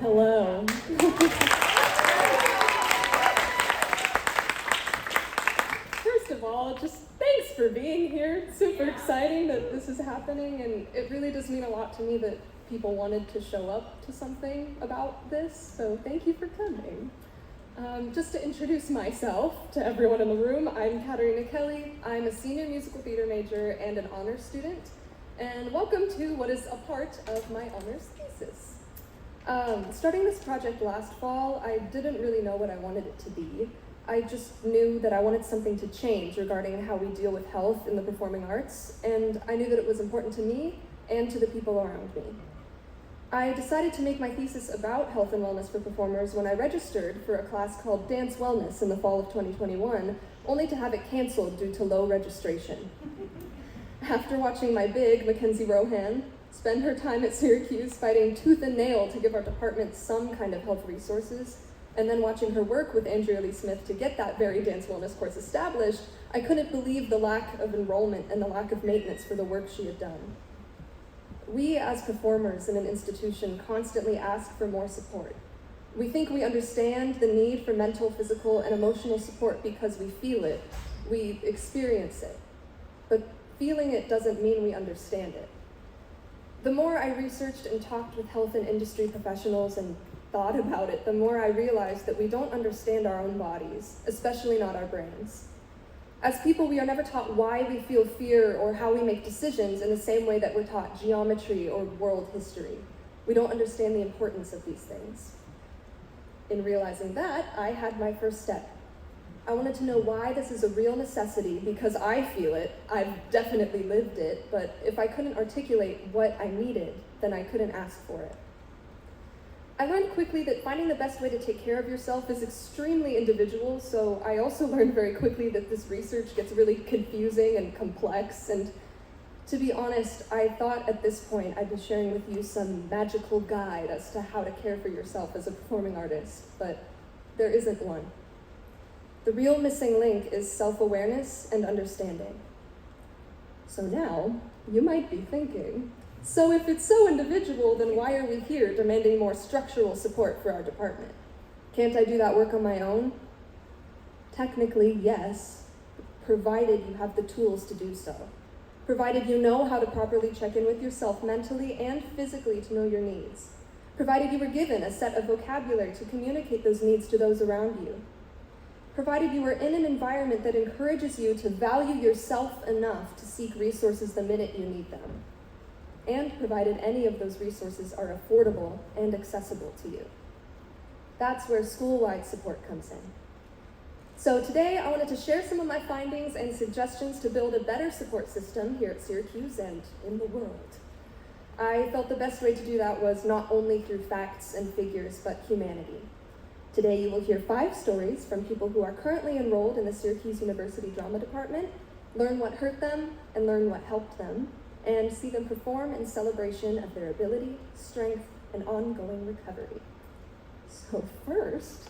Hello. First of all, just thanks for being here. It's super exciting that this is happening, and it really does mean a lot to me that people wanted to show up to something about this, so thank you for coming. Just to introduce myself to everyone in the room, I'm Katarina. I'm a senior musical theater major and an honors student, and welcome to what is a part of my honors thesis. Starting this project last fall, I didn't really know what I wanted it to be. I just knew that I wanted something to change regarding how we deal with health in the performing arts, and I knew that it was important to me and to the people around me. I decided to make my thesis about health and wellness for performers when I registered for a class called Dance Wellness in the fall of 2021, only to have it canceled due to low registration. After watching my big, Mackenzie Rohan, spend her time at Syracuse fighting tooth and nail to give our department some kind of health resources, and then watching her work with Andrea Leigh-Smith to get that very dance wellness course established, I couldn't believe the lack of enrollment and the lack of maintenance for the work she had done. We as performers in an institution constantly ask for more support. We think we understand the need for mental, physical, and emotional support because we feel it, we experience it. But feeling it doesn't mean we understand it. The more I researched and talked with health and industry professionals and thought about it, the more I realized that we don't understand our own bodies, especially not our brains. As people, we are never taught why we feel fear or how we make decisions in the same way that we're taught geometry or world history. We don't understand the importance of these things. In realizing that, I had my first step. I wanted to know why this is a real necessity because I feel it. I've definitely lived it, but if I couldn't articulate what I needed, then I couldn't ask for it. I learned quickly that finding the best way to take care of yourself is extremely individual, so I also learned very quickly that this research gets really confusing and complex, and to be honest, I thought at this point I'd be sharing with you some magical guide as to how to care for yourself as a performing artist, but there isn't one. The real missing link is self-awareness and understanding. So now, you might be thinking, so if it's so individual, then why are we here demanding more structural support for our department? Can't I do that work on my own? Technically, yes, provided you have the tools to do so. Provided you know how to properly check in with yourself mentally and physically to know your needs. Provided you were given a set of vocabulary to communicate those needs to those around you. Provided you are in an environment that encourages you to value yourself enough to seek resources the minute you need them. And provided any of those resources are affordable and accessible to you. That's where school-wide support comes in. So today I wanted to share some of my findings and suggestions to build a better support system here at Syracuse and in the world. I felt the best way to do that was not only through facts and figures, but humanity. Today you will hear 5 stories from people who are currently enrolled in the Syracuse University Drama Department, learn what hurt them and learn what helped them, and see them perform in celebration of their ability, strength, and ongoing recovery. So first,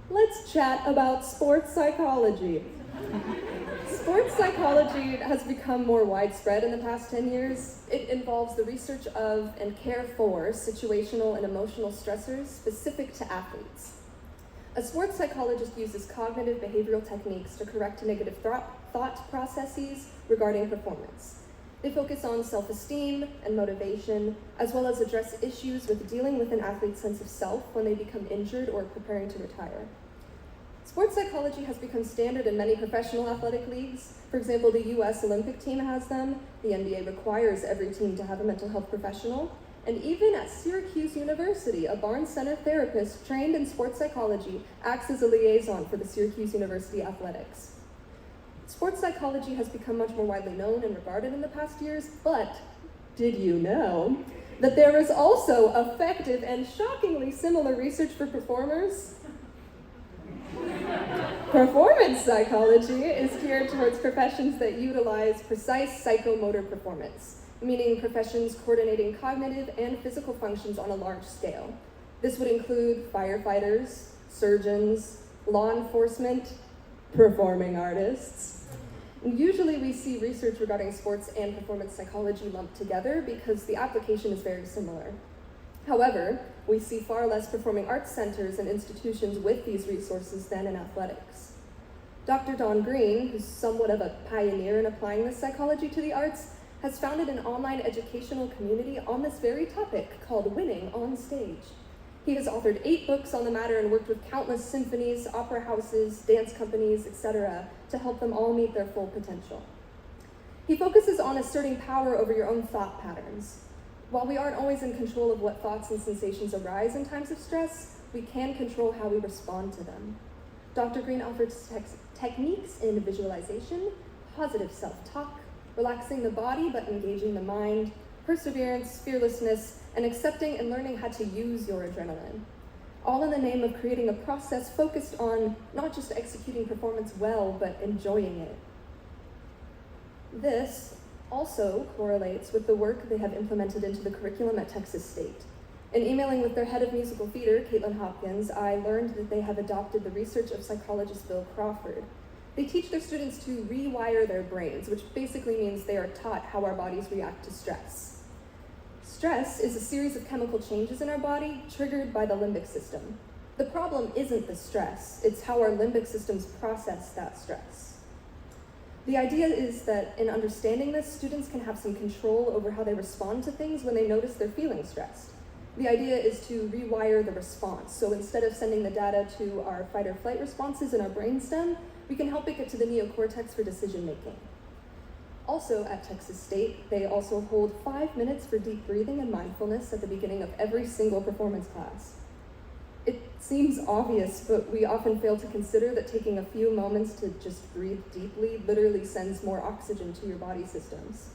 let's chat about sports psychology. Sports psychology has become more widespread in the past 10 years. It involves the research of and care for situational and emotional stressors specific to athletes. A sports psychologist uses cognitive behavioral techniques to correct negative thought processes regarding performance. They focus on self-esteem and motivation, as well as address issues with dealing with an athlete's sense of self when they become injured or preparing to retire. Sports psychology has become standard in many professional athletic leagues. For example, the US Olympic team has them, the NBA requires every team to have a mental health professional, and even at Syracuse University, a Barnes Center therapist trained in sports psychology acts as a liaison for the Syracuse University Athletics. Sports psychology has become much more widely known and regarded in the past years, but did you know that there is also effective and shockingly similar research for performers? Performance psychology is geared towards professions that utilize precise psychomotor performance, meaning professions coordinating cognitive and physical functions on a large scale. This would include firefighters, surgeons, law enforcement, performing artists. Usually we see research regarding sports and performance psychology lumped together because the application is very similar. However, we see far less performing arts centers and institutions with these resources than in athletics. Dr. Dawn Green, who's somewhat of a pioneer in applying this psychology to the arts, has founded an online educational community on this very topic called Winning on Stage. He has authored 8 books on the matter and worked with countless symphonies, opera houses, dance companies, etc., to help them all meet their full potential. He focuses on asserting power over your own thought patterns. While we aren't always in control of what thoughts and sensations arise in times of stress, we can control how we respond to them. Dr. Green offers techniques in visualization, positive self-talk, relaxing the body but engaging the mind, perseverance, fearlessness, and accepting and learning how to use your adrenaline, all in the name of creating a process focused on not just executing performance well, but enjoying it. This also correlates with the work they have implemented into the curriculum at Texas State. In emailing with their head of musical theater, Caitlin Hopkins, I learned that they have adopted the research of psychologist Bill Crawford. They teach their students to rewire their brains, which basically means they are taught how our bodies react to stress. Stress is a series of chemical changes in our body triggered by the limbic system. The problem isn't the stress, it's how our limbic systems process that stress. The idea is that in understanding this, students can have some control over how they respond to things when they notice they're feeling stressed. The idea is to rewire the response. So instead of sending the data to our fight or flight responses in our brainstem, we can help it get to the neocortex for decision making. Also at Texas State, they also hold 5 minutes for deep breathing and mindfulness at the beginning of every single performance class. It seems obvious, but we often fail to consider that taking a few moments to just breathe deeply literally sends more oxygen to your body systems.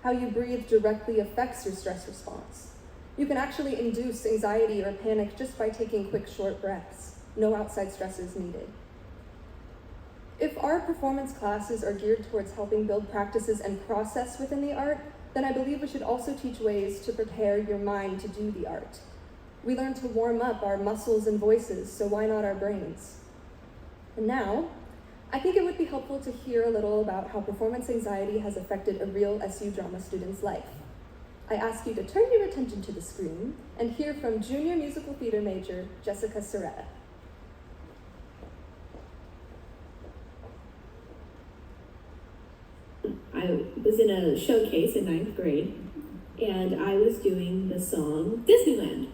How you breathe directly affects your stress response. You can actually induce anxiety or panic just by taking quick, short breaths. No outside stressors needed. If our performance classes are geared towards helping build practices and process within the art, then I believe we should also teach ways to prepare your mind to do the art. We learn to warm up our muscles and voices, so why not our brains? And now, I think it would be helpful to hear a little about how performance anxiety has affected a real SU drama student's life. I ask you to turn your attention to the screen and hear from junior musical theater major Jessica Soretta. I was in a showcase in 9th grade, and I was doing the song Disneyland.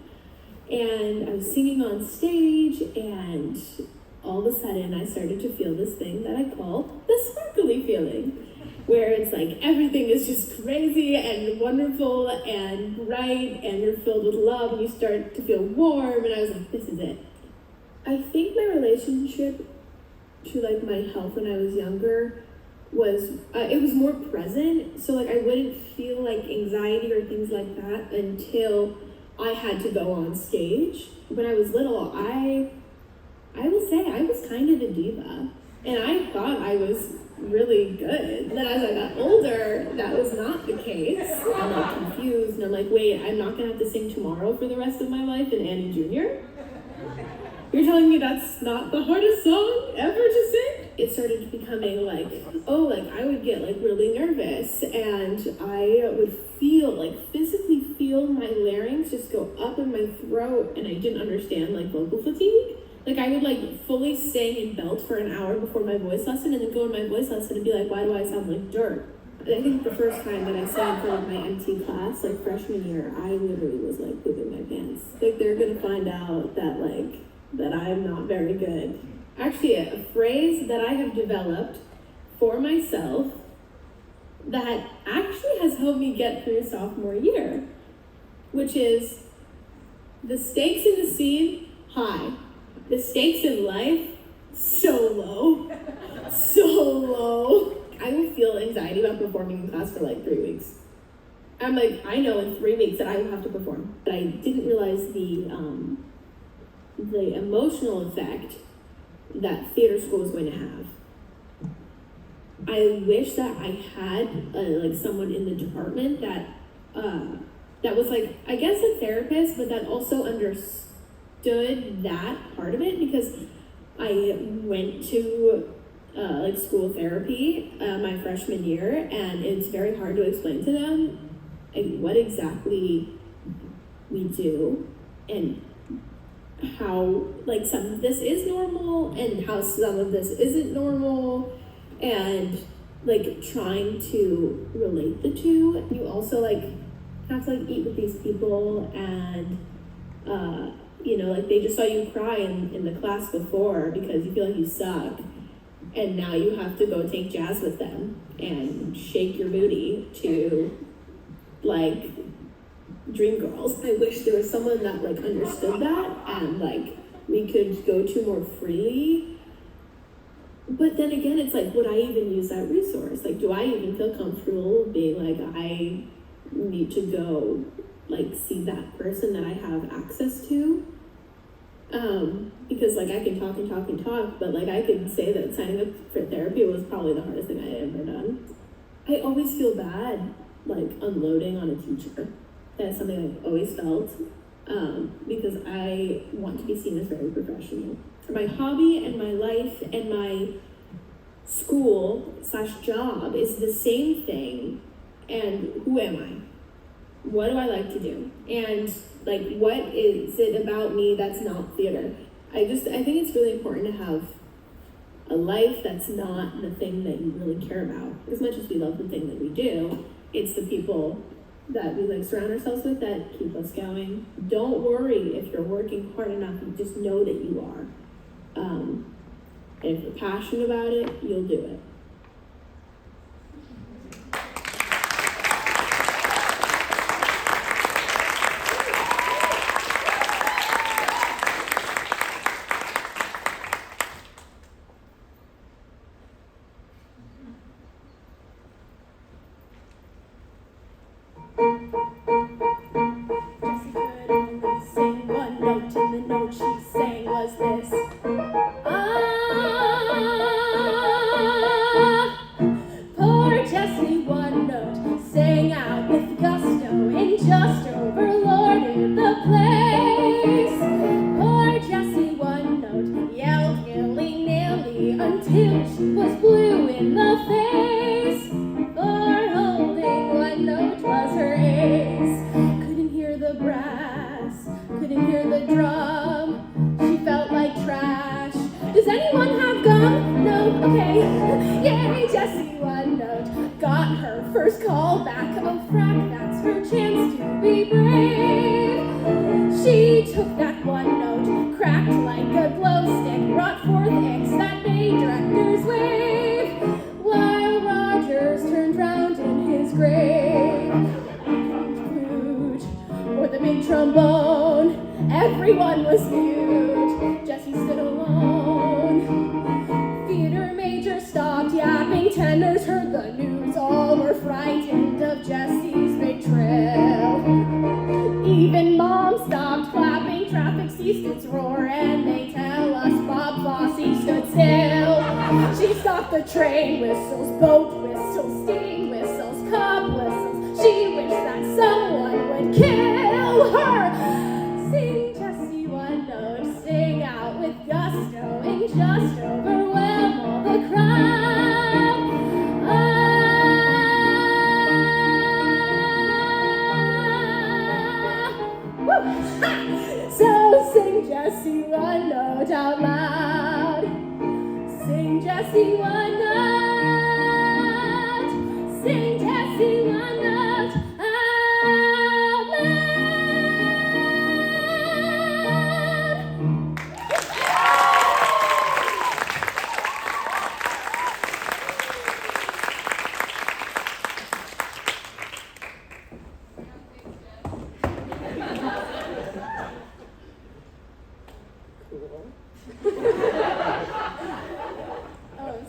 And I was singing on stage, and all of a sudden I started to feel this thing that I call the sparkly feeling, where it's like everything is just crazy and wonderful and bright, and you're filled with love, and you start to feel warm, and I was like, this is it. I think my relationship to like my health when I was younger was, it was more present, so like I wouldn't feel like anxiety or things like that until I had to go on stage. When I was little, I will say I was kind of a diva, and I thought I was really good. Then as I got older, that was not the case. I'm like confused, and I'm like, wait, I'm not gonna have to sing Tomorrow for the rest of my life in Annie Jr.? You're telling me that's not the hardest song ever to sing? It started becoming like, oh, like I would get like really nervous, and I would feel like physically feel my larynx just go up in my throat, and I didn't understand like vocal fatigue. Like I would like fully sing and belt for an hour before my voice lesson, and then go in my voice lesson and be like, why do I sound like dirt? I think the first time that I sang for like my MT class, like freshman year, I literally was like pooping my pants. Like they're gonna find out that like that I'm not very good. Actually, a phrase that I have developed for myself that actually has helped me get through sophomore year, which is the stakes in the scene, high. The stakes in life, so low. So low. I will feel anxiety about performing in class for like 3 weeks. I'm like, I know in 3 weeks that I will have to perform. But I didn't realize the emotional effect that theater school is going to have. I wish that I had like someone in the department that was like, I guess a therapist, but that also understood that part of it, because I went to like school therapy my freshman year, and it's very hard to explain to them what exactly we do and how like some of this is normal and how some of this isn't normal, and like trying to relate the two. You also like have to like eat with these people, and you know, like they just saw you cry in the class before because you feel like you suck, and now you have to go take jazz with them and shake your booty to like Dreamgirls. I wish there was someone that like understood that and like we could go to more freely. But then again, it's like, would I even use that resource? Like, do I even feel comfortable being like, I need to go like see that person that I have access to? Because like I can talk and talk and talk, but like I could say that signing up for therapy was probably the hardest thing I had ever done. I always feel bad like unloading on a teacher. That's something I've always felt, because I want to be seen as very professional. My hobby and my life and my school/job is the same thing. And who am I? What do I like to do? And like, what is it about me that's not theater? I think it's really important to have a life that's not the thing that you really care about. As much as we love the thing that we do, it's the people that we like surround ourselves with that keep us going. Don't worry if you're working hard enough, you just know that you are. And if you're passionate about it, you'll do it.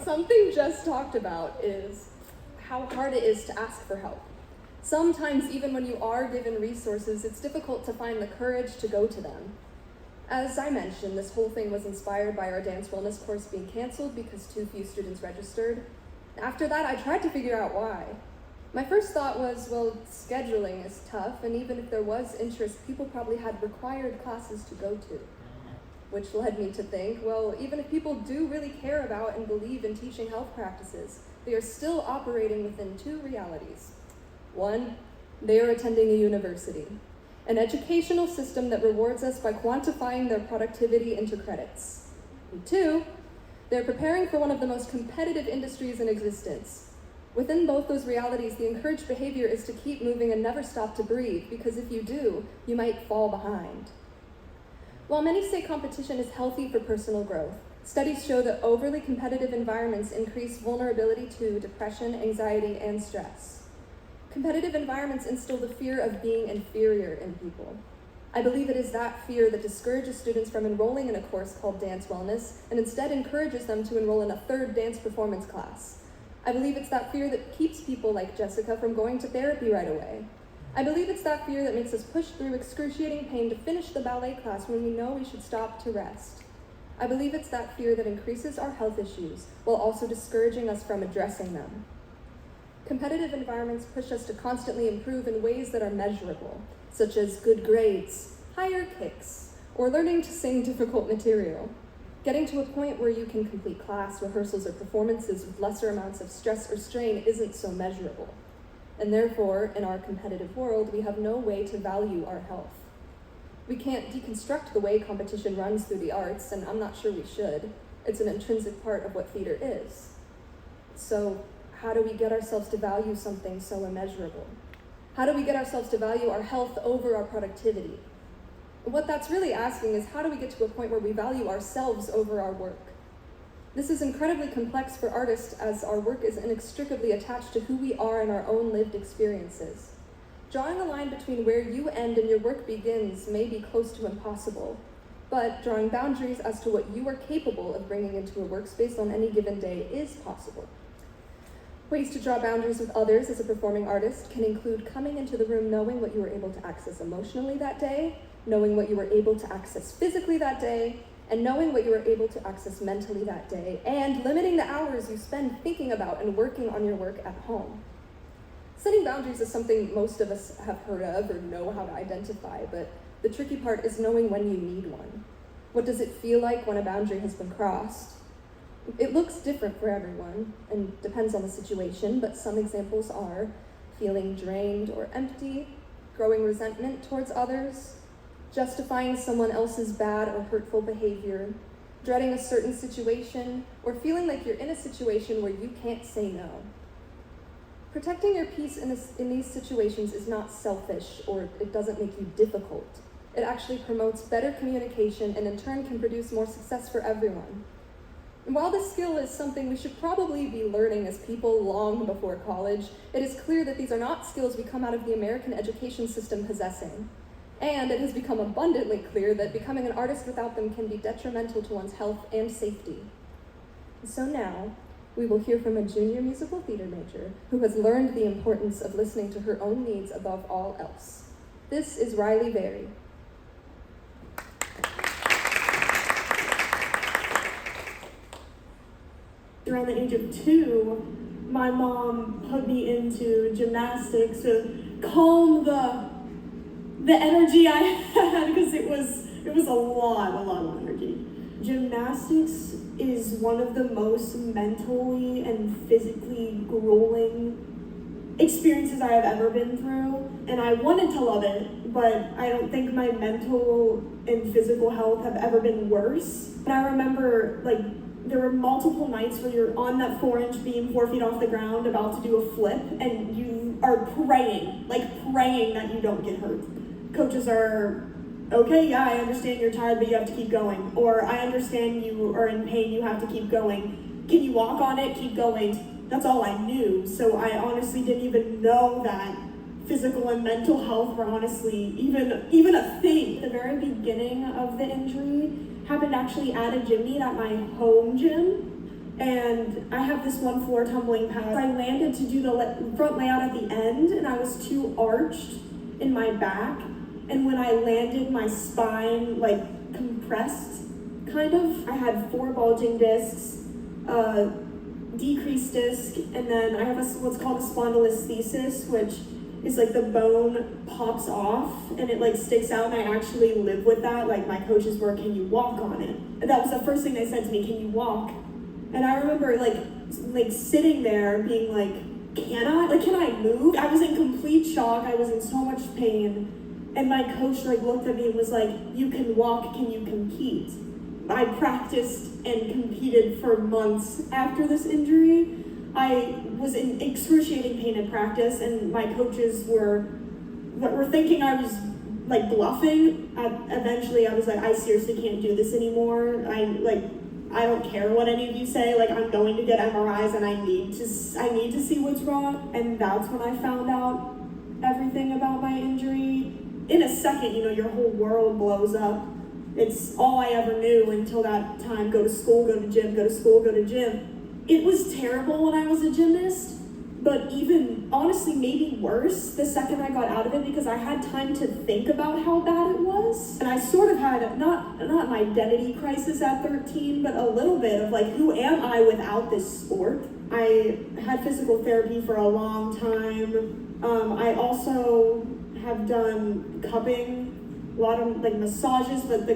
Something Jess talked about is how hard it is to ask for help. Sometimes, even when you are given resources, it's difficult to find the courage to go to them. As I mentioned, this whole thing was inspired by our dance wellness course being canceled because too few students registered. After that, I tried to figure out why. My first thought was, well, scheduling is tough, and even if there was interest, people probably had required classes to go to. Which led me to think, well, even if people do really care about and believe in teaching health practices, they are still operating within two realities. One, they are attending a university. an educational system that rewards us by quantifying their productivity into credits. And 2, they're preparing for one of the most competitive industries in existence. Within both those realities, the encouraged behavior is to keep moving and never stop to breathe, because if you do, you might fall behind. While many say competition is healthy for personal growth, studies show that overly competitive environments increase vulnerability to depression, anxiety, and stress. Competitive environments instill the fear of being inferior in people. I believe it is that fear that discourages students from enrolling in a course called Dance Wellness and instead encourages them to enroll in a 3rd dance performance class. I believe it's that fear that keeps people like Jessica from going to therapy right away. I believe it's that fear that makes us push through excruciating pain to finish the ballet class when we know we should stop to rest. I believe it's that fear that increases our health issues while also discouraging us from addressing them. Competitive environments push us to constantly improve in ways that are measurable, such as good grades, higher kicks, or learning to sing difficult material. Getting to a point where you can complete class, rehearsals, or performances with lesser amounts of stress or strain isn't so measurable. And therefore, in our competitive world, we have no way to value our health. We can't deconstruct the way competition runs through the arts, and I'm not sure we should. It's an intrinsic part of what theater is. So, how do we get ourselves to value something so immeasurable? How do we get ourselves to value our health over our productivity? What that's really asking is, how do we get to a point where we value ourselves over our work? This is incredibly complex for artists, as our work is inextricably attached to who we are in our own lived experiences. Drawing a line between where you end and your work begins may be close to impossible, but drawing boundaries as to what you are capable of bringing into a workspace on any given day is possible. Ways to draw boundaries with others as a performing artist can include coming into the room knowing what you were able to access emotionally that day, knowing what you were able to access physically that day, and knowing what you were able to access mentally that day, and limiting the hours you spend thinking about and working on your work at home. Setting boundaries is something most of us have heard of or know how to identify, but the tricky part is knowing when you need one. What does it feel like when a boundary has been crossed? It looks different for everyone and depends on the situation, but some examples are feeling drained or empty, growing resentment towards others, justifying someone else's bad or hurtful behavior, dreading a certain situation, or feeling like you're in a situation where you can't say no. Protecting your peace in these situations is not selfish, or it doesn't make you difficult. It actually promotes better communication and in turn can produce more success for everyone. And while this skill is something we should probably be learning as people long before college, it is clear that these are not skills we come out of the American education system possessing. And it has become abundantly clear that becoming an artist without them can be detrimental to one's health and safety. So now, we will hear from a junior musical theater major who has learned the importance of listening to her own needs above all else. This is Riley Berry. Around the age of 2, my mom put me into gymnastics to calm the energy I had, because it was a lot of energy. Gymnastics is one of the most mentally and physically grueling experiences I have ever been through, and I wanted to love it, but I don't think my mental and physical health have ever been worse. And I remember, there were multiple nights where you're on that 4-inch beam 4 feet off the ground about to do a flip, and you are praying that you don't get hurt. Coaches are, okay, yeah, I understand you're tired, but you have to keep going. Or, I understand you are in pain, you have to keep going. Can you walk on it? Keep going. That's all I knew. So I honestly didn't even know that physical and mental health were honestly even a thing. The very beginning of the injury happened actually at a gym meet at my home gym. And I have this one floor tumbling pad. I landed to do the front layout at the end, and I was too arched in my back. And when I landed, my spine compressed, kind of. I had 4 bulging discs, decreased disc, and then I have what's called a spondylolisthesis, which is the bone pops off and it sticks out, and I actually live with that. My coaches were, can you walk on it? And that was the first thing they said to me, can you walk? And I remember sitting there being can I move? I was in complete shock, I was in so much pain. And my coach looked at me and was like, "You can walk, can you compete?" I practiced and competed for months after this injury. I was in excruciating pain in practice, and my coaches were thinking I was bluffing. Eventually I was like, I seriously can't do this anymore. I don't care what any of you say, I'm going to get MRIs and I need to see what's wrong. And that's when I found out everything about my injury. In a second, your whole world blows up. It's all I ever knew until that time. Go to school, go to gym, go to school, go to gym. It was terrible when I was a gymnast, but even, honestly, maybe worse the second I got out of it, because I had time to think about how bad it was. And I sort of had, not an identity crisis at 13, but a little bit of who am I without this sport? I had physical therapy for a long time. I also have done cupping, a lot of massages, but the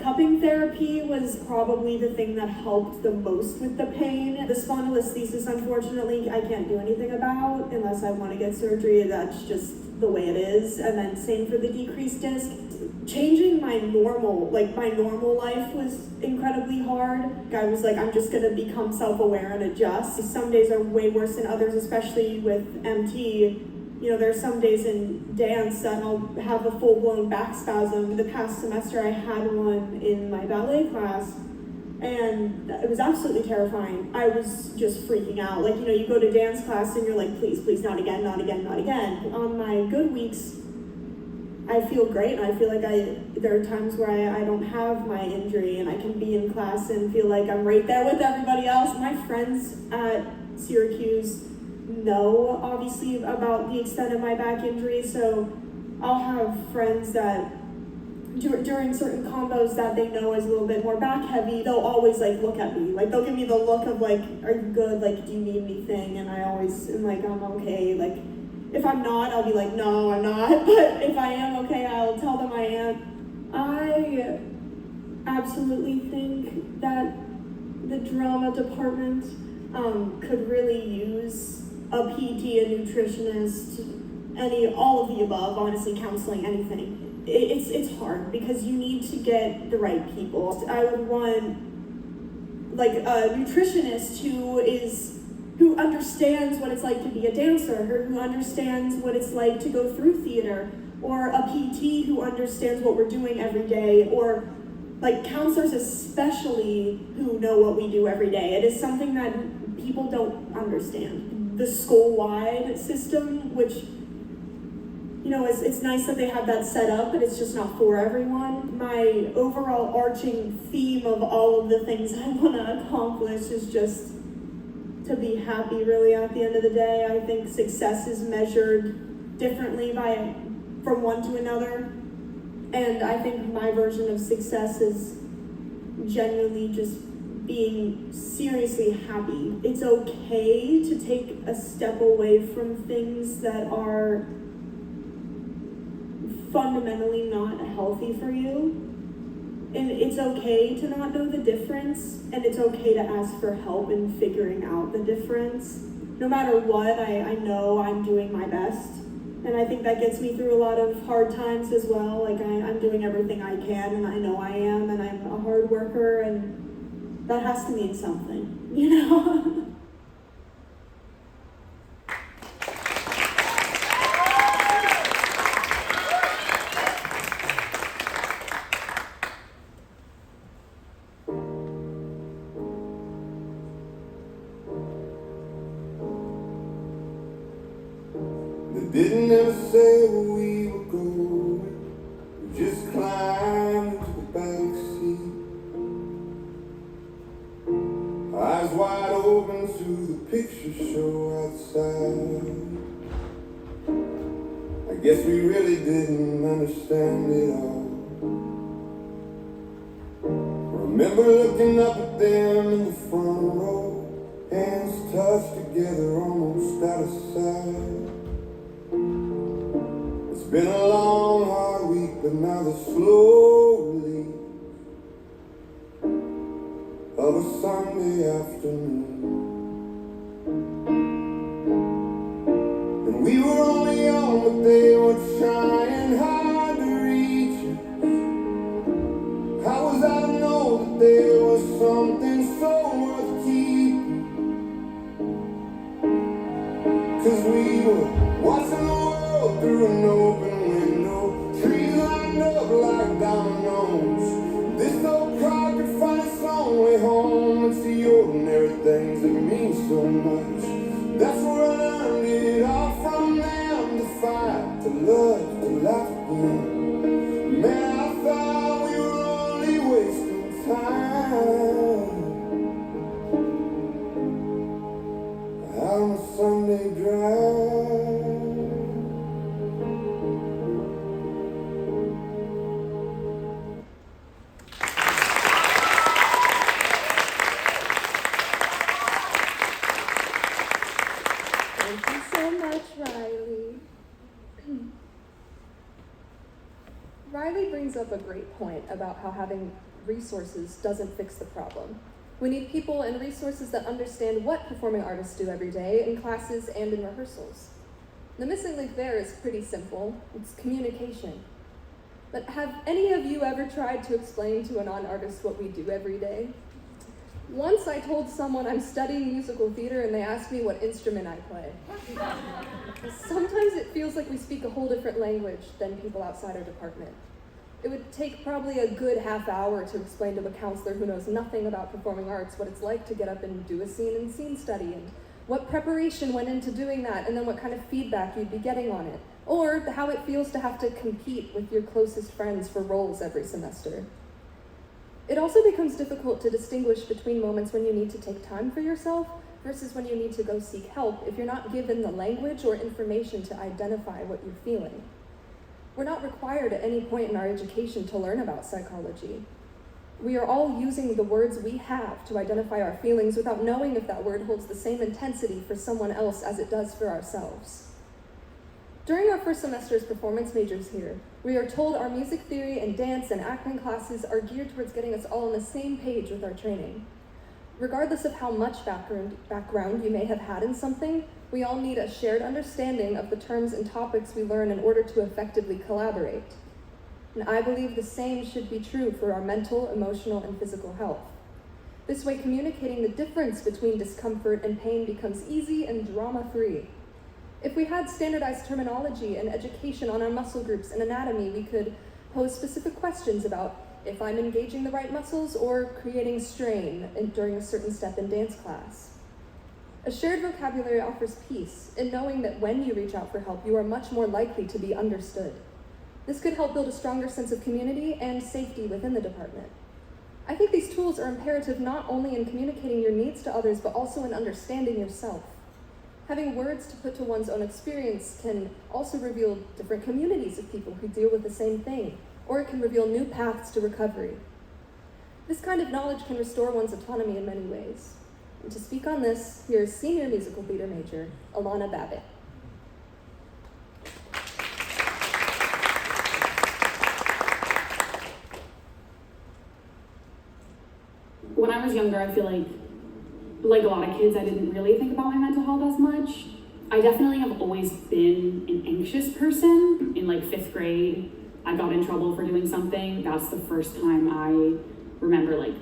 cupping therapy was probably the thing that helped the most with the pain. The spondylolisthesis, unfortunately, I can't do anything about unless I want to get surgery. That's just the way it is. And then same for the decreased disc. Changing my normal life was incredibly hard. I was I'm just gonna become self-aware and adjust. Some days are way worse than others, especially with MT. There's some days in dance that I'll have a full-blown back spasm. The past semester I had one in my ballet class, and it was absolutely terrifying. I was just freaking out. You go to dance class and you're like, please, please, not again, not again, not again. On my good weeks, I feel great, and I feel there are times where I don't have my injury, and I can be in class and feel like I'm right there with everybody else. My friends at Syracuse know, obviously, about the extent of my back injury, so I'll have friends that during certain combos that they know is a little bit more back heavy, they'll always look at me. They'll give me the look of are you good? Do you need anything? And I always am I'm okay. If I'm not, I'll be no, I'm not. But if I am okay, I'll tell them I am. I absolutely think that the drama department could really use a PT, a nutritionist, all of the above, honestly, counseling, anything. It's hard because you need to get the right people. I would want a nutritionist who understands what it's like to be a dancer, or who understands what it's like to go through theater, or a PT who understands what we're doing every day, or counselors especially who know what we do every day. It is something that people don't understand. The school-wide system, which it's nice that they have that set up, but it's just not for everyone. My overall arching theme of all of the things I want to accomplish is just to be happy, really, at the end of the day. I think success is measured differently from one to another, and I think my version of success is genuinely just being seriously happy. It's okay to take a step away from things that are fundamentally not healthy for you. And it's okay to not know the difference, and it's okay to ask for help in figuring out the difference. No matter what, I know I'm doing my best, and I think that gets me through a lot of hard times as well. I'm doing everything I can, and I know I am, and I'm a hard worker, and that has to mean something, They didn't ever say where we were going, we just climbed into the backseat. Eyes wide open to the picture show outside. I guess we really didn't understand it all. Remember looking up at them in the front row, hands touched together almost out of sight. It's been a long, hard week, but now the slow release of a Sunday afternoon. And we were only young, but they were trying hard things that mean so much. That's where I learned it all from them, to fight, to love, to laugh again. Man, I thought we were only wasting time out on a Sunday drive. Thank you so much, Riley. Riley brings up a great point about how having resources doesn't fix the problem. We need people and resources that understand what performing artists do every day in classes and in rehearsals. The missing link there is pretty simple. It's communication. But have any of you ever tried to explain to a non-artist what we do every day? Once I told someone I'm studying musical theater and they asked me what instrument I play. Sometimes it feels like we speak a whole different language than people outside our department. It would take probably a good half hour to explain to a counselor who knows nothing about performing arts what it's like to get up and do a scene in scene study, and what preparation went into doing that, and then what kind of feedback you'd be getting on it, or how it feels to have to compete with your closest friends for roles every semester. It also becomes difficult to distinguish between moments when you need to take time for yourself versus when you need to go seek help if you're not given the language or information to identify what you're feeling. We're not required at any point in our education to learn about psychology. We are all using the words we have to identify our feelings without knowing if that word holds the same intensity for someone else as it does for ourselves. During our first semester as performance majors here, we are told our music theory and dance and acting classes are geared towards getting us all on the same page with our training. Regardless of how much background you may have had in something, we all need a shared understanding of the terms and topics we learn in order to effectively collaborate. And I believe the same should be true for our mental, emotional, and physical health. This way, communicating the difference between discomfort and pain becomes easy and drama-free. If we had standardized terminology and education on our muscle groups and anatomy, we could pose specific questions about if I'm engaging the right muscles or creating strain during a certain step in dance class. A shared vocabulary offers peace in knowing that when you reach out for help, you are much more likely to be understood. This could help build a stronger sense of community and safety within the department. I think these tools are imperative not only in communicating your needs to others, but also in understanding yourself. Having words to put to one's own experience can also reveal different communities of people who deal with the same thing, or it can reveal new paths to recovery. This kind of knowledge can restore one's autonomy in many ways. And to speak on this, here is senior musical theater major, Alana Babbitt. When I was younger, I feel like a lot of kids, I didn't really think about my mental health as much. I definitely have always been an anxious person. In like 5th grade, I got in trouble for doing something. That's the first time I remember like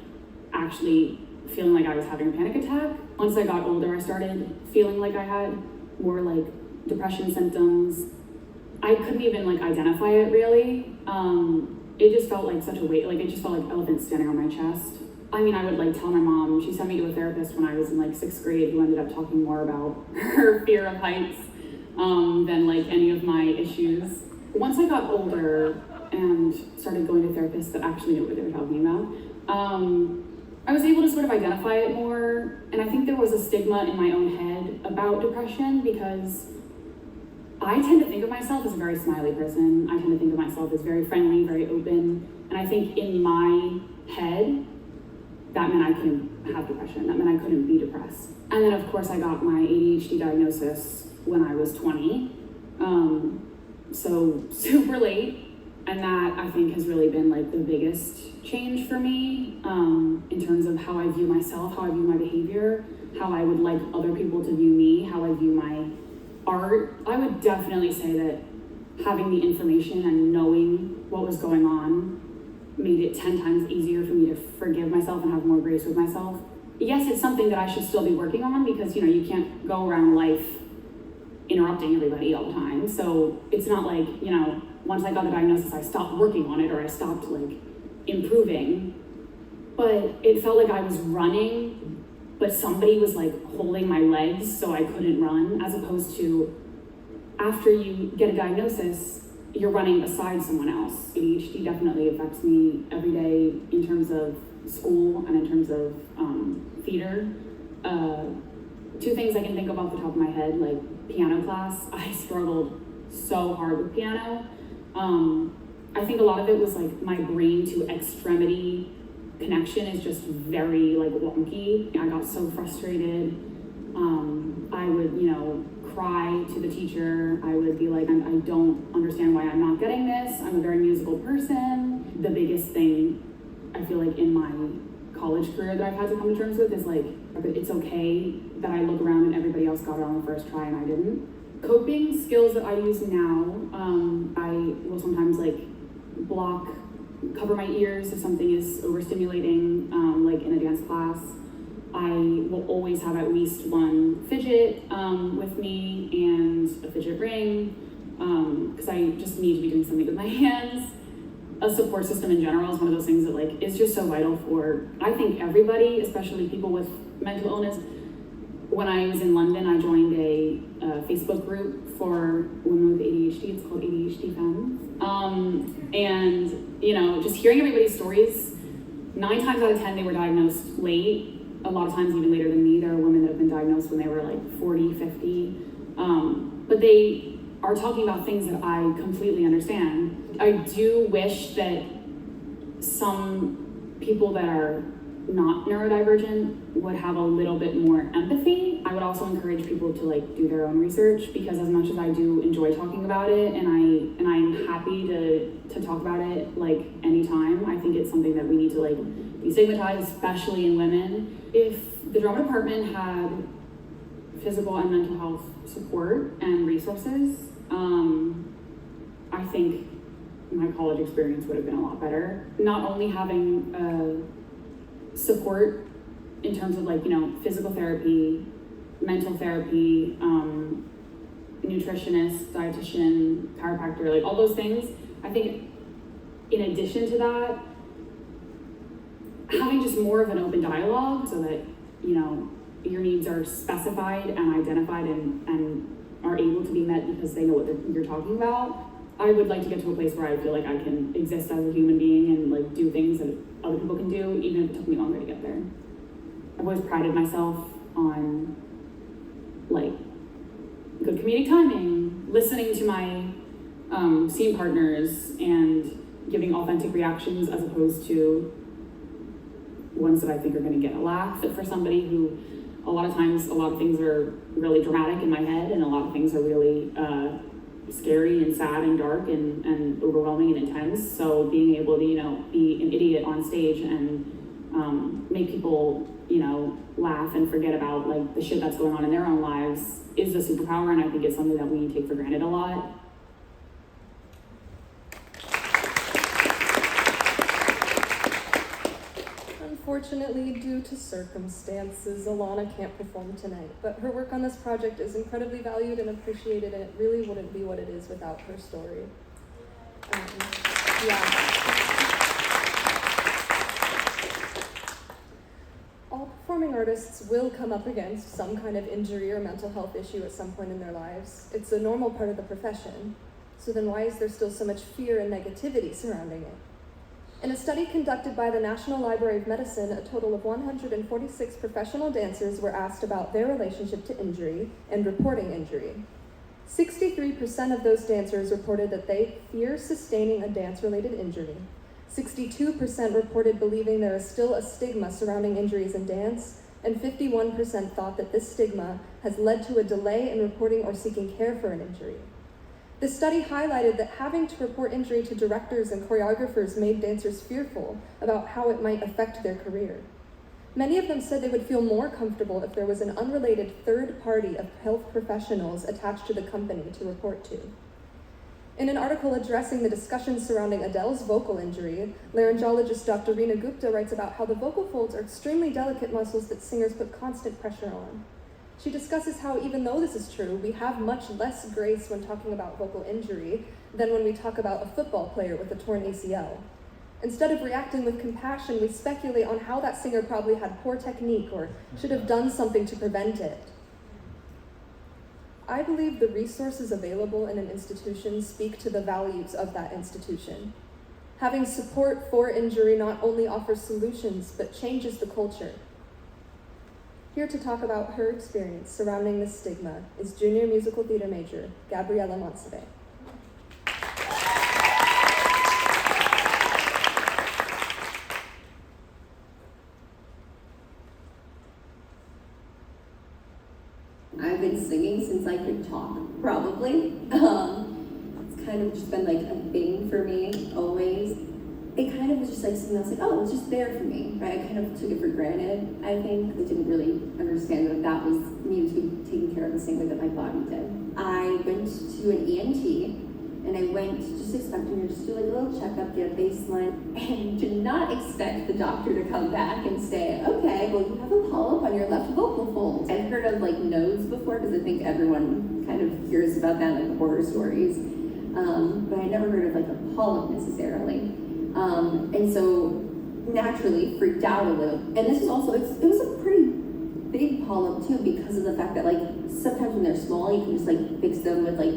actually feeling like I was having a panic attack. Once I got older, I started feeling like I had more like depression symptoms. I couldn't even like identify it really. It just felt like such a weight, like it just felt like elephants standing on my chest. I mean, I would like tell my mom, she sent me to a therapist when I was in like 6th grade who ended up talking more about her fear of heights than like any of my issues. Once I got older and started going to therapists that actually knew what they were talking about, I was able to sort of identify it more. And I think there was a stigma in my own head about depression because I tend to think of myself as a very smiley person. I tend to think of myself as very friendly, very open. And I think in my head, that meant I couldn't have depression. That meant I couldn't be depressed. And then of course I got my ADHD diagnosis when I was 20. So super late. And that I think has really been like the biggest change for me in terms of how I view myself, how I view my behavior, how I would like other people to view me, how I view my art. I would definitely say that having the information and knowing what was going on made it 10 times easier for me to forgive myself and have more grace with myself. Yes, it's something that I should still be working on because, you know, you can't go around life interrupting everybody all the time. So it's not like, you know, once I got the diagnosis, I stopped working on it or I stopped like improving. But it felt like I was running but somebody was like holding my legs so I couldn't run, as opposed to after you get a diagnosis, you're running beside someone else. ADHD definitely affects me every day in terms of school and in terms of theater. Two things I can think of off the top of my head, like piano class. I struggled so hard with piano. I think a lot of it was like my brain to extremity connection is just very like wonky. I got so frustrated. I would, cry to the teacher. I would be like, I don't understand why I'm not getting this. I'm a very musical person. The biggest thing I feel like in my college career that I've had to come to terms with is like, it's okay that I look around and everybody else got it on the first try and I didn't. Coping skills that I use now, I will sometimes like cover my ears if something is overstimulating, like in a dance class. I will always have at least one fidget with me and a fidget ring, because I just need to be doing something with my hands. A support system in general is one of those things that like is just so vital for, I think, everybody, especially people with mental illness. When I was in London, I joined a Facebook group for women with ADHD. It's called ADHD Femmes. And just hearing everybody's stories, 9 times out of 10 they were diagnosed late. A lot of times even later than me. There are women that have been diagnosed when they were like 40, 50. But they are talking about things that I completely understand. I do wish that some people that are not neurodivergent would have a little bit more empathy. I would also encourage people to like do their own research, because as much as I do enjoy talking about it, and I'm happy to talk about it like anytime, I think it's something that we need to like destigmatize, especially in women. If the drama department had physical and mental health support and resources, I think my college experience would have been a lot better. Not only having support in terms of like, physical therapy, mental therapy, nutritionist, dietitian, chiropractor, like all those things. I think in addition to that, having just more of an open dialogue so that, your needs are specified and identified and are able to be met because they know what you're talking about. I would like to get to a place where I feel like I can exist as a human being and like do things that other people can do, even if it took me longer to get there. I've always prided myself on like good comedic timing, listening to my scene partners and giving authentic reactions as opposed to ones that I think are going to get a laugh. But for somebody who a lot of times, a lot of things are really dramatic in my head and a lot of things are really scary and sad and dark and overwhelming and intense. So being able to, be an idiot on stage and make people, laugh and forget about like the shit that's going on in their own lives is a superpower, and I think it's something that we take for granted a lot. Unfortunately, due to circumstances, Alana can't perform tonight, but her work on this project is incredibly valued and appreciated, and it really wouldn't be what it is without her story. All performing artists will come up against some kind of injury or mental health issue at some point in their lives. It's a normal part of the profession. So then why is there still so much fear and negativity surrounding it? In a study conducted by the National Library of Medicine, a total of 146 professional dancers were asked about their relationship to injury and reporting injury. 63% of those dancers reported that they fear sustaining a dance-related injury. 62% reported believing there is still a stigma surrounding injuries in dance, and 51% thought that this stigma has led to a delay in reporting or seeking care for an injury. The study highlighted that having to report injury to directors and choreographers made dancers fearful about how it might affect their career. Many of them said they would feel more comfortable if there was an unrelated third party of health professionals attached to the company to report to. In an article addressing the discussion surrounding Adele's vocal injury, laryngologist Dr. Renée Gupta writes about how the vocal folds are extremely delicate muscles that singers put constant pressure on. She discusses how, even though this is true, we have much less grace when talking about vocal injury than when we talk about a football player with a torn ACL. Instead of reacting with compassion, we speculate on how that singer probably had poor technique or should have done something to prevent it. I believe the resources available in an institution speak to the values of that institution. Having support for injury not only offers solutions, but changes the culture. Here to talk about her experience surrounding this stigma is junior musical theater major, Gabriela Monsive. I've been singing since I could talk, probably. It's kind of just been like a thing for me, always. It kind of was just like something else, like, oh, it's just there for me, right? I kind of took it for granted, I think. I didn't really understand that that was needed to be taken care of the same way that my body did. I went to an ENT, and I went just expecting her to just do like a little checkup, get a baseline, and did not expect the doctor to come back and say, okay, well, you have a polyp on your left vocal fold. I've heard of like nodes before, because I think everyone kind of hears about that, like horror stories. But I never heard of like a polyp necessarily. And so naturally freaked out a little. And this was also, it was a pretty big polyp too, because of the fact that like sometimes when they're small, you can just like fix them with like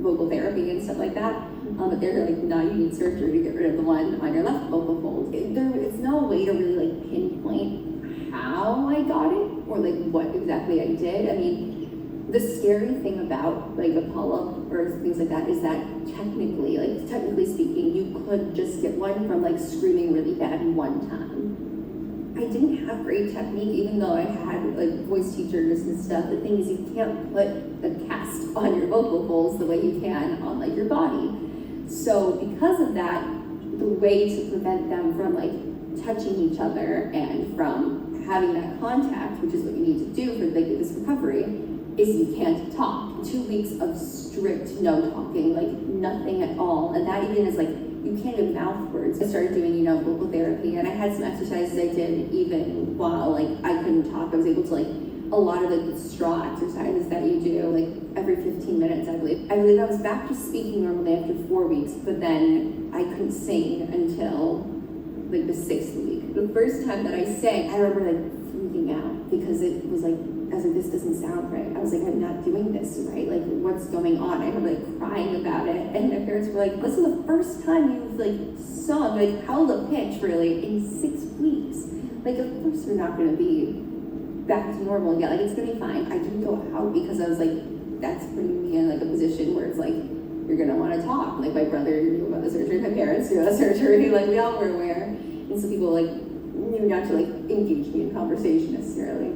vocal therapy and stuff like that. But they're like, no, you need surgery to get rid of the one on your left vocal fold. There is no way to really like pinpoint how I got it or like what exactly I did. I mean, the scary thing about like a polyp or things like that is that technically speaking, you could just get one from like screaming really bad one time. I didn't have great technique, even though I had like voice teachers and stuff. The thing is, you can't put a cast on your vocal folds the way you can on like your body. So because of that, the way to prevent them from like touching each other and from having that contact, which is what you need to do for like this recovery, is you can't talk. 2 weeks of strict no talking, like nothing at all. And that even is like, you can't do mouth words. I started doing, vocal therapy, and I had some exercises I did even while like I couldn't talk. I was able to like, a lot of like the straw exercises that you do like every 15 minutes, I believe. I believe I was back to speaking normally after 4 weeks, but then I couldn't sing until like the 6th week. The first time that I sang, I remember like freaking out because it was like, I was like, this doesn't sound right. I was like, I'm not doing this right. Like, what's going on? I remember like crying about it. And my parents were like, this is the first time you've like sung, like held a pitch really in 6 weeks. Like, of course you're not gonna be back to normal yet. Like, it's gonna be fine. I didn't go out because I was like, that's putting me in like a position where it's like, you're gonna wanna talk. Like, my brother knew about the surgery, my parents knew about the surgery, like we all were aware. And so people like knew not to like engage me in conversation necessarily.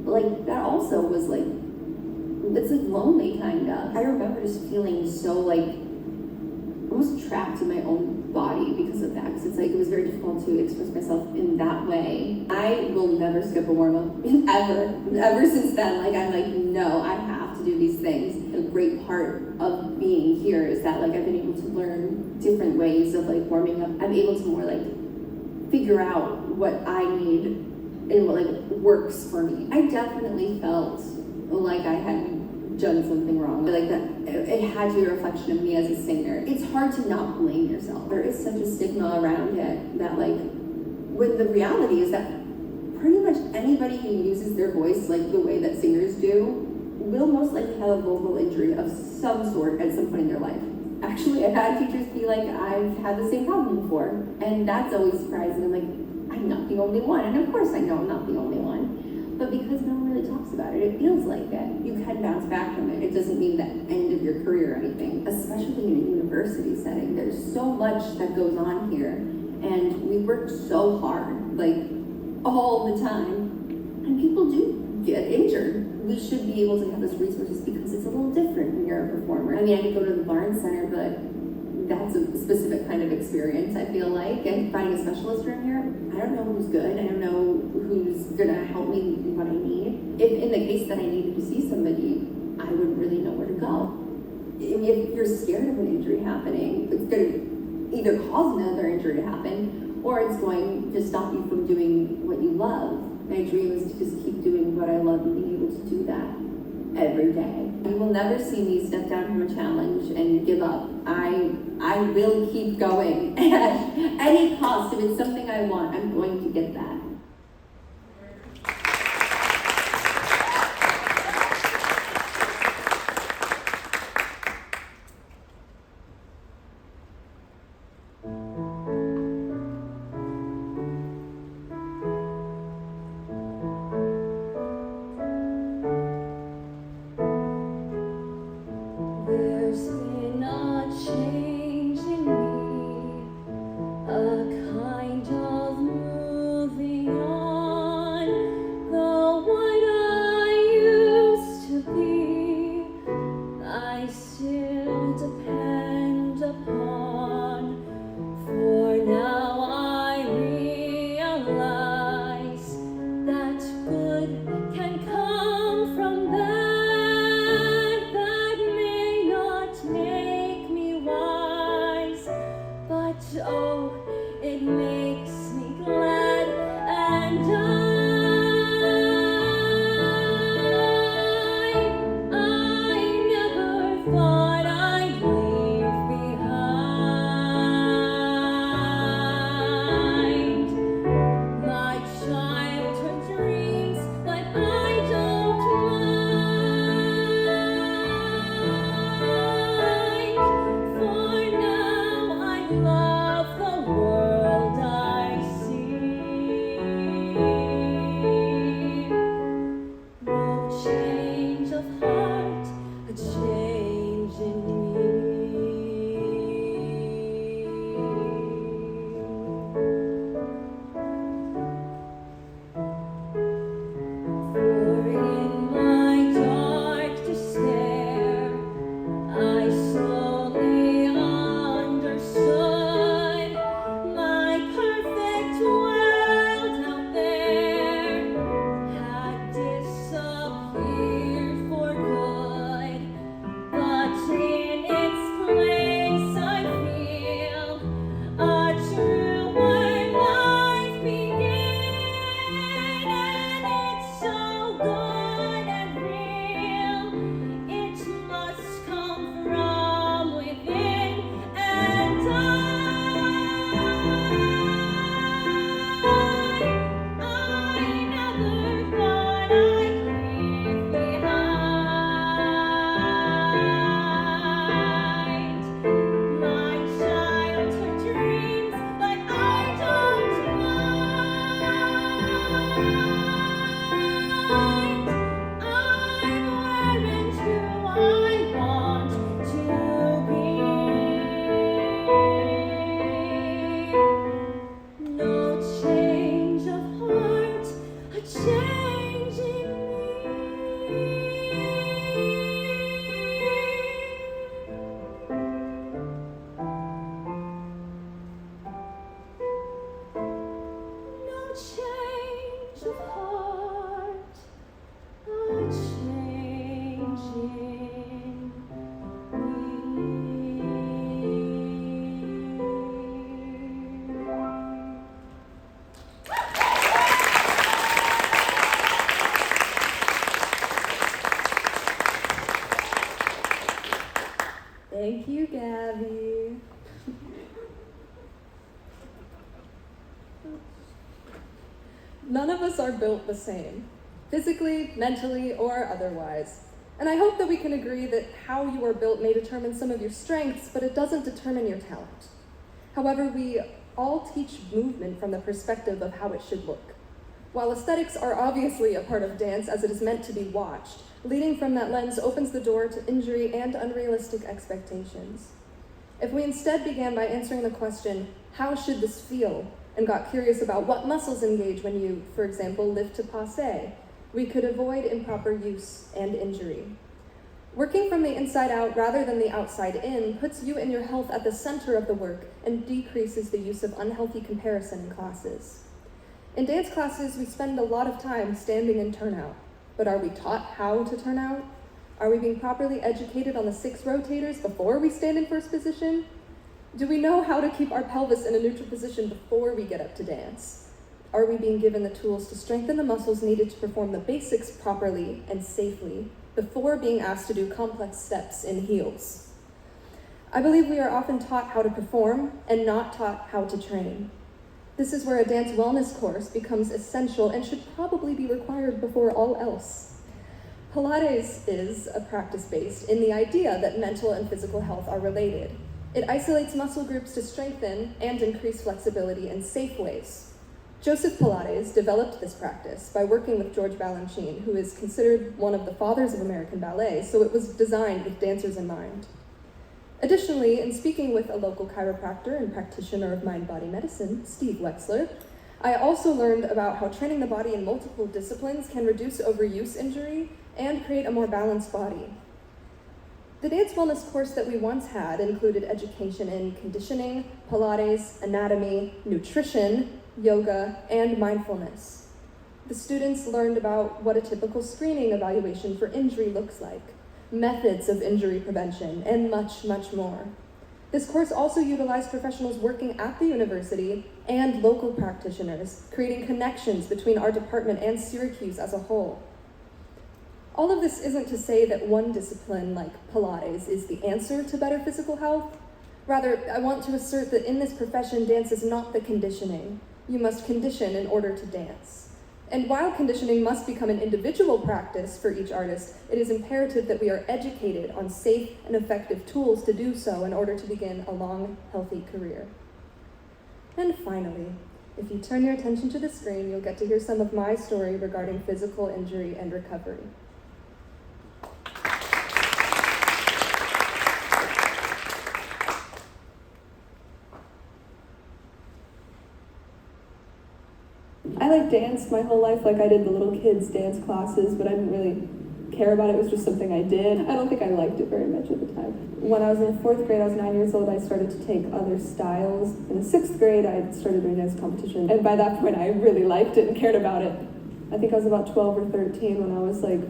But like that also was like, it's like lonely kind of. I remember just feeling so like almost trapped in my own body because of that. Because it's like, it was very difficult to express myself in that way. I will never skip a warm-up, ever since then. Like, I'm like, no, I have to do these things. A great part of being here is that like I've been able to learn different ways of like warming up. I'm able to more like figure out what I need and what like works for me. I definitely felt like I had done something wrong, but like that it had to be a reflection of me as a singer. It's hard to not blame yourself. There is such a stigma around it that like, when the reality is that pretty much anybody who uses their voice like the way that singers do will most likely have a vocal injury of some sort at some point in their life. Actually, I've had teachers be like, I've had the same problem before, and that's always surprising. I'm like, I'm not the only one, and of course I know I'm not the only one, but because no one really talks about it, it feels like that. You can bounce back from it. It doesn't mean the end of your career or anything, especially in a university setting. There's so much that goes on here, and we work so hard, like all the time, and people do get injured. We should be able to have those resources because it's a little different when you're a performer. I mean, I could go to the Barnes Center, but that's a specific kind of experience, I feel like. And finding a specialist room here, I don't know who's good. I don't know who's gonna help me in what I need. If in the case that I needed to see somebody, I wouldn't really know where to go. If you're scared of an injury happening, it's gonna either cause another injury to happen, or it's going to stop you from doing what you love. My dream is to just keep doing what I love and being able to do that every day. You will never see me step down from a challenge and give up. I will keep going. And any cost. If it's something I want, I'm going to get that. There's been a change in me, a kind of moving on. The one I used to be, I still depend upon. For now I realize that good can come from that. That may not make me wise, but oh, it makes me glad. And I never thought I'd leave behind my childhood dreams, but I don't mind. For now I love the world I see. No change of heart, a change in me. For in my dark despair, I slowly understood my perfect world out there had disappeared for good. But in its place I feel a truer life begin, and it's so good and real. It must come from within, and I never thought I'd leave behind my childhood dreams, but I don't mind. I'm wearing who I want to be. No change of heart, a change in me. No change of heart, a change in me. Thank you, Gabby. None of us are built the same, physically, mentally, or otherwise. And I hope that we can agree that how you are built may determine some of your strengths, but it doesn't determine your talent. However, we all teach movement from the perspective of how it should look. While aesthetics are obviously a part of dance as it is meant to be watched, leading from that lens opens the door to injury and unrealistic expectations. If we instead began by answering the question, how should this feel, and got curious about what muscles engage when you, for example, lift to passe, we could avoid improper use and injury. Working from the inside out rather than the outside in puts you and your health at the center of the work and decreases the use of unhealthy comparison in classes. In dance classes, we spend a lot of time standing in turnout, but are we taught how to turn out? Are we being properly educated on the 6 rotators before we stand in first position? Do we know how to keep our pelvis in a neutral position before we get up to dance? Are we being given the tools to strengthen the muscles needed to perform the basics properly and safely before being asked to do complex steps in heels? I believe we are often taught how to perform and not taught how to train. This is where a dance wellness course becomes essential and should probably be required before all else. Pilates is a practice based in the idea that mental and physical health are related. It isolates muscle groups to strengthen and increase flexibility in safe ways. Joseph Pilates developed this practice by working with George Balanchine, who is considered one of the fathers of American ballet, so it was designed with dancers in mind. Additionally, in speaking with a local chiropractor and practitioner of mind-body medicine, Steve Wexler, I also learned about how training the body in multiple disciplines can reduce overuse injury and create a more balanced body. The dance wellness course that we once had included education in conditioning, Pilates, anatomy, nutrition, yoga, and mindfulness. The students learned about what a typical screening evaluation for injury looks like, methods of injury prevention, and much, much more. This course also utilized professionals working at the university and local practitioners, creating connections between our department and Syracuse as a whole. All of this isn't to say that one discipline like Pilates is the answer to better physical health. Rather, I want to assert that in this profession, dance is not the conditioning. You must condition in order to dance. And while conditioning must become an individual practice for each artist, it is imperative that we are educated on safe and effective tools to do so in order to begin a long, healthy career. And finally, if you turn your attention to the screen, you'll get to hear some of my story regarding physical injury and recovery. I danced my whole life, I did the little kids' dance classes, but I didn't really care about it. It was just something I did. I don't think I liked it very much at the time. When I was in the 4th grade, I was 9 years old, I started to take other styles. In the 6th grade, I started doing dance competition, and by that point, I really liked it and cared about it. I think I was about 12 or 13 when I was like,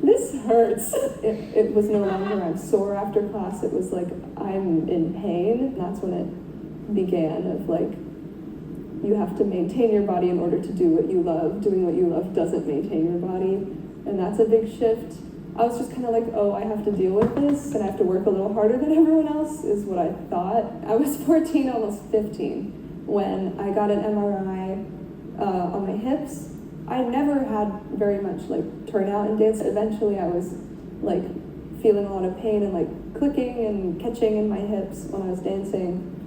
this hurts. It was no longer I'm sore after class, it was like I'm in pain. And that's when it began of you have to maintain your body in order to do what you love. Doing what you love doesn't maintain your body, and that's a big shift. I was just kind of oh, I have to deal with this, and I have to work a little harder than everyone else, is what I thought. I was 14, almost 15, when I got an MRI on my hips. I never had very much turnout in dance. Eventually I was feeling a lot of pain and clicking and catching in my hips when I was dancing.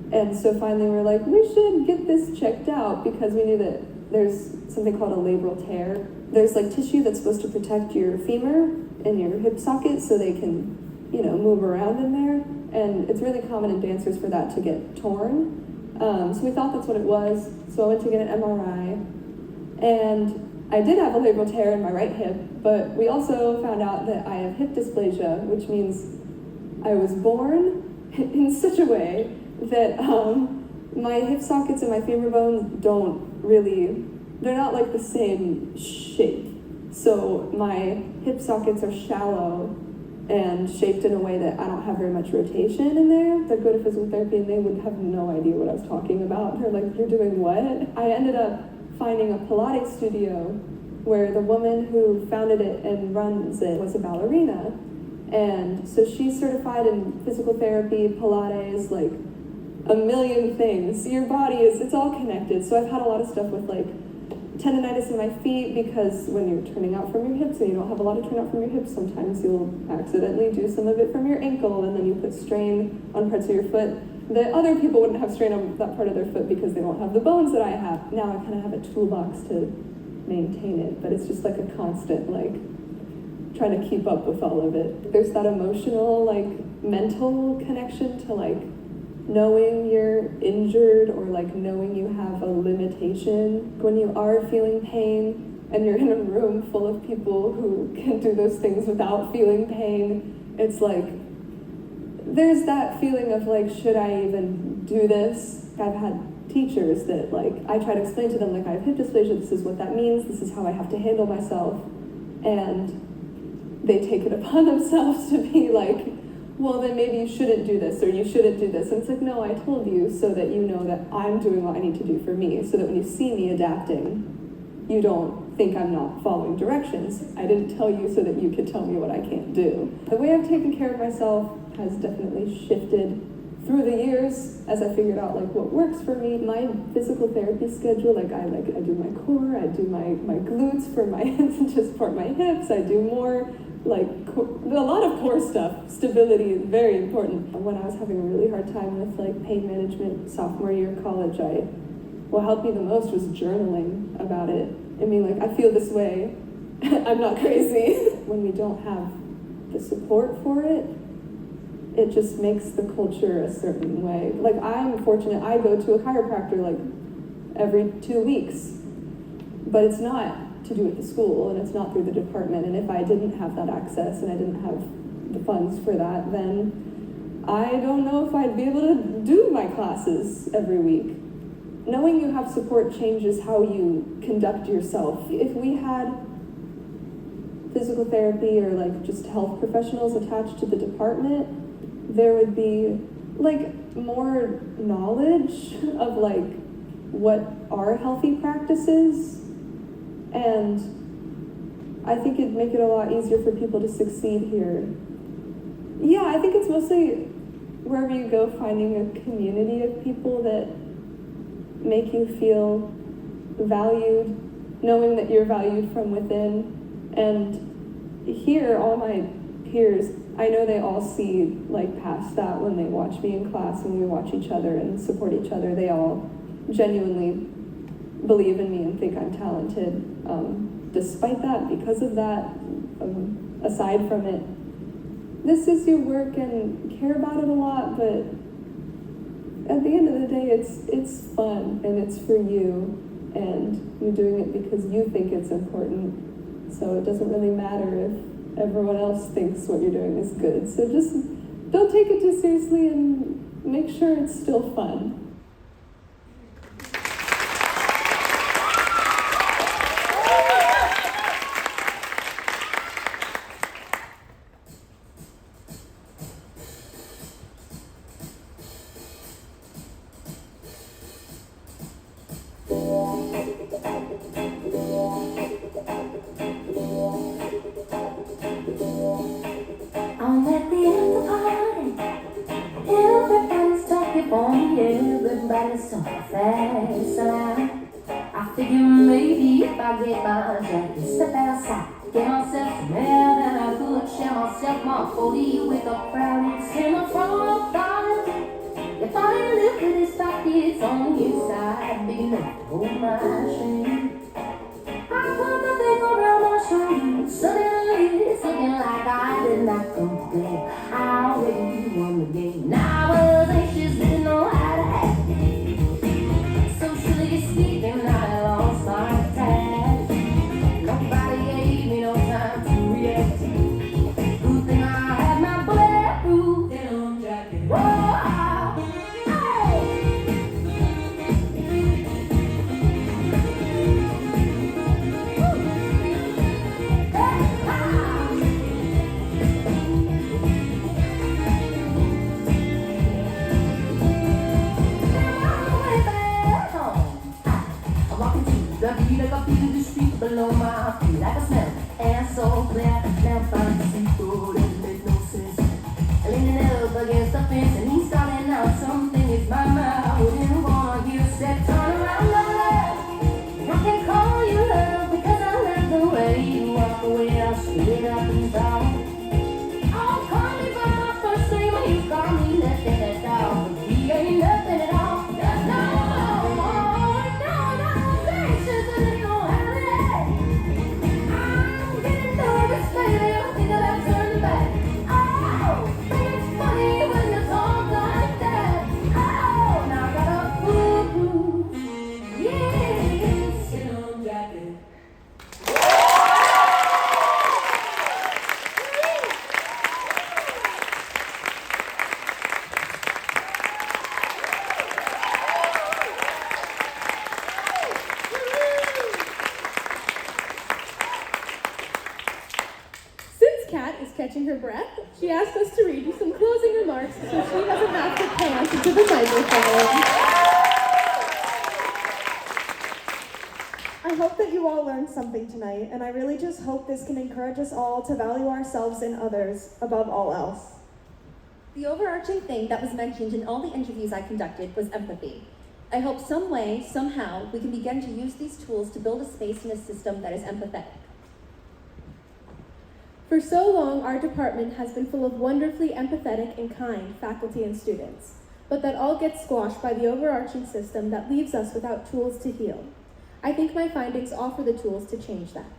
And so finally we were we should get this checked out, because we knew that there's something called a labral tear. There's tissue that's supposed to protect your femur and your hip socket so they can, move around in there. And it's really common in dancers for that to get torn. So we thought that's what it was. So I went to get an MRI, and I did have a labral tear in my right hip, but we also found out that I have hip dysplasia, which means I was born in such a way that my hip sockets and my femur bones they're not the same shape. So my hip sockets are shallow and shaped in a way that I don't have very much rotation in there. They'd go to physical therapy and they would have no idea what I was talking about. They're you're doing what? I ended up finding a Pilates studio where the woman who founded it and runs it was a ballerina. And so she's certified in physical therapy, Pilates, a million things. Your body it's all connected. So I've had a lot of stuff with tendonitis in my feet, because when you're turning out from your hips and you don't have a lot of turnout from your hips, sometimes you'll accidentally do some of it from your ankle, and then you put strain on parts of your foot that other people wouldn't have strain on that part of their foot because they don't have the bones that I have. Now I kind of have a toolbox to maintain it, but it's just a constant trying to keep up with all of it. There's that emotional mental connection to knowing you're injured, or knowing you have a limitation. When you are feeling pain and you're in a room full of people who can do those things without feeling pain, it's there's that feeling of should I even do this? I've had teachers that I try to explain to them I have hip dysplasia, this is what that means, this is how I have to handle myself, and they take it upon themselves to be well, then maybe you shouldn't do this, or you shouldn't do this. And it's no, I told you so that you know that I'm doing what I need to do for me, so that when you see me adapting, you don't think I'm not following directions. I didn't tell you so that you could tell me what I can't do. The way I've taken care of myself has definitely shifted through the years as I figured out like what works for me. My physical therapy schedule, I do my core, I do my glutes for my to support my hips, I do more a lot of core stuff. Stability is very important. When I was having a really hard time with pain management sophomore year of college, what helped me the most was journaling about it. I mean, I feel this way. I'm not crazy. When we don't have the support for it, it just makes the culture a certain way. I'm fortunate, I go to a chiropractor every 2 weeks, but it's not to do with the school and it's not through the department. And if I didn't have that access and I didn't have the funds for that, then I don't know if I'd be able to do my classes every week. Knowing you have support changes how you conduct yourself. If we had physical therapy or just health professionals attached to the department, there would be more knowledge of what are healthy practices, and I think it'd make it a lot easier for people to succeed here. Yeah, I think it's mostly wherever you go, finding a community of people that make you feel valued, knowing that you're valued from within. And here, all my peers, I know they all see past that when they watch me in class, when we watch each other and support each other. They all genuinely believe in me and think I'm talented. Despite that, because of that, aside from it, this is your work and care about it a lot, but at the end of the day, it's fun and it's for you, and you're doing it because you think it's important. So it doesn't really matter if everyone else thinks what you're doing is good. So just don't take it too seriously and make sure it's still fun. Everybody's so fast around. I figure maybe if I get my jacket, step outside, get myself some air, then I could share myself more fully with a crowd. It's in the front of if I look at this pockets on the inside, big enough to hold my shame. I put the thing around my shoulder, suddenly it's looking like I did not come to play. I already won the game. Now I was anxious, didn't know how to act. Socially speaking, I lost my tag. Nobody gave me no time to react. Good thing I had my bulletproof denim jacket. Whoa, like I feel the street below my feet, like a smell and so clear. Now I'm finding the street road, it makes no sense. I'm leaning up against the fence and he's calling out something. It's my mouth, wouldn't wanna hear said turn around, love. I can call you love because I love the way you walk away. I'll straight up and down. Oh, call me by my first name and you call me nothing at all. He ain't nothing at all. Catching her breath, she asked us to read you some closing remarks so she doesn't have to pass into the microphone. I hope that you all learned something tonight, and I really just hope this can encourage us all to value ourselves and others above all else. The overarching thing that was mentioned in all the interviews I conducted was empathy. I hope some way, somehow, we can begin to use these tools to build a space and a system that is empathetic. For so long, our department has been full of wonderfully empathetic and kind faculty and students, but that all gets squashed by the overarching system that leaves us without tools to heal. I think my findings offer the tools to change that.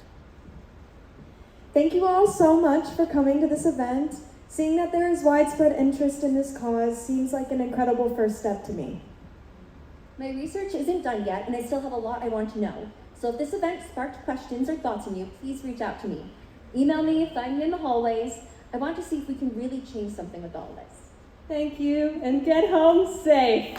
Thank you all so much for coming to this event. Seeing that there is widespread interest in this cause seems like an incredible first step to me. My research isn't done yet, and I still have a lot I want to know. So if this event sparked questions or thoughts in you, please reach out to me. Email me, find me in the hallways. I want to see if we can really change something with all this. Thank you, and get home safe.